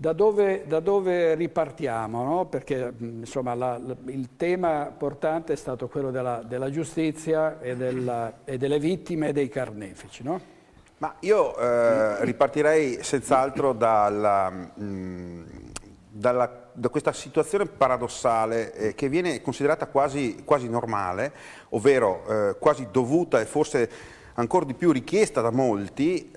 Da dove ripartiamo, no? Perché insomma, il tema portante è stato quello della giustizia e delle vittime e dei carnefici, no? Ma io ripartirei senz'altro da questa situazione paradossale che viene considerata quasi normale, ovvero quasi dovuta e forse ancora di più richiesta da molti,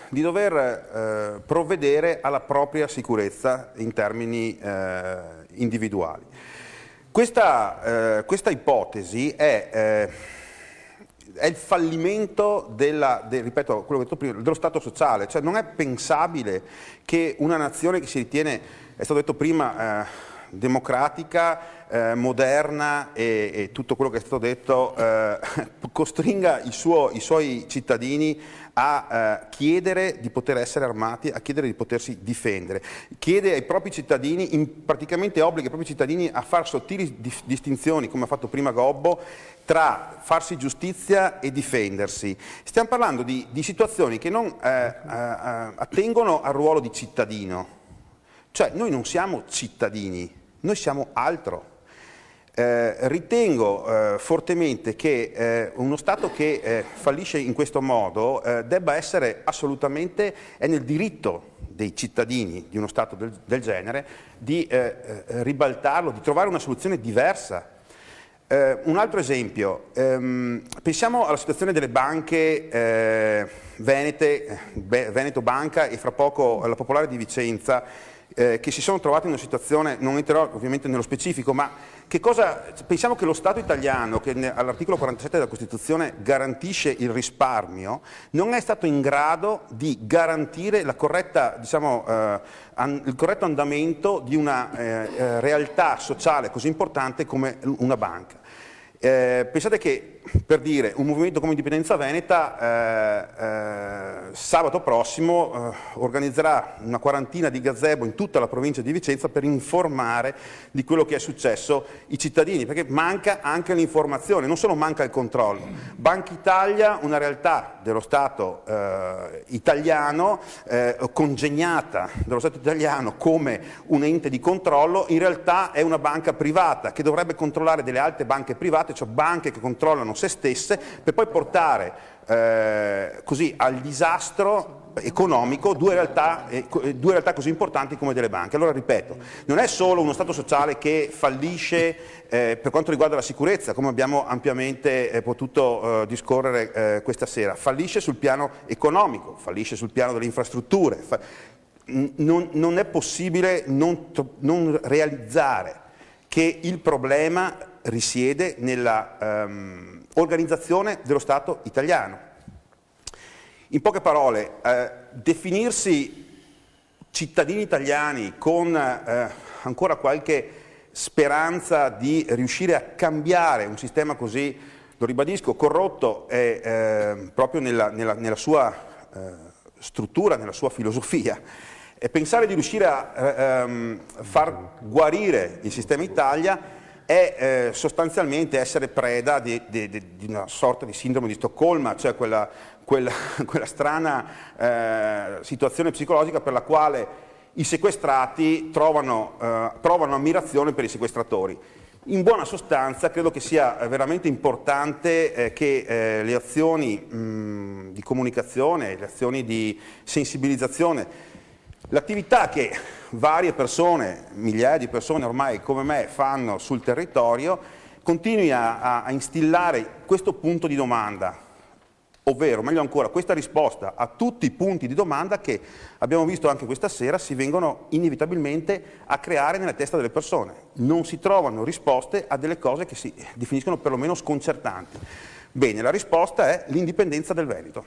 di dover provvedere alla propria sicurezza in termini individuali. Questa ipotesi è il fallimento ripeto, quello che ho detto prima, dello Stato sociale, cioè non è pensabile che una nazione che si ritiene, è stato detto prima, democratica, moderna e tutto quello che è stato detto, costringa i suoi cittadini a chiedere di poter essere armati, a chiedere di potersi difendere. Chiede ai propri cittadini, praticamente obbliga i propri cittadini a fare sottili distinzioni, come ha fatto prima Gobbo, tra farsi giustizia e difendersi. Stiamo parlando di situazioni che non attengono al ruolo di cittadino, cioè noi non siamo cittadini, noi siamo altro. Ritengo fortemente che uno Stato che fallisce in questo modo debba essere assolutamente, è nel diritto dei cittadini di uno Stato del genere di ribaltarlo, di trovare una soluzione diversa. Un altro esempio, pensiamo alla situazione delle banche venete, Veneto Banca e fra poco la Popolare di Vicenza, che si sono trovati in una situazione, non entrerò ovviamente nello specifico, ma pensiamo che lo Stato italiano, che all'articolo 47 della Costituzione garantisce il risparmio, non è stato in grado di garantire la corretta, il corretto andamento di una realtà sociale così importante come una banca. Pensate che, per dire, un movimento come Indipendenza Veneta sabato prossimo organizzerà una quarantina di gazebo in tutta la provincia di Vicenza per informare di quello che è successo ai cittadini, perché manca anche l'informazione, non solo manca il controllo. Banca Italia, una realtà dello Stato italiano, congegnata dallo Stato italiano come un ente di controllo, in realtà è una banca privata che dovrebbe controllare delle altre banche private, cioè banche che controllano se stesse, per poi portare così al disastro economico due realtà così importanti come delle banche. Allora ripeto, non è solo uno Stato sociale che fallisce per quanto riguarda la sicurezza, come abbiamo ampiamente potuto discorrere questa sera, fallisce sul piano economico, fallisce sul piano delle infrastrutture. Non è possibile non realizzare che il problema risiede nella organizzazione dello Stato italiano. In poche parole, definirsi cittadini italiani con ancora qualche speranza di riuscire a cambiare un sistema così, lo ribadisco, corrotto proprio nella sua struttura, nella sua filosofia, e pensare di riuscire a far guarire il sistema Italia è sostanzialmente essere preda di una sorta di sindrome di Stoccolma, cioè quella strana situazione psicologica per la quale i sequestrati provano ammirazione per i sequestratori. In buona sostanza credo che sia veramente importante che le azioni di comunicazione, le azioni di sensibilizzazione, l'attività che varie persone, migliaia di persone ormai come me fanno sul territorio, continui a instillare questo punto di domanda, ovvero, meglio ancora, questa risposta a tutti i punti di domanda che abbiamo visto anche questa sera si vengono inevitabilmente a creare nella testa delle persone. Non si trovano risposte a delle cose che si definiscono perlomeno sconcertanti. Bene, la risposta è l'indipendenza del Veneto.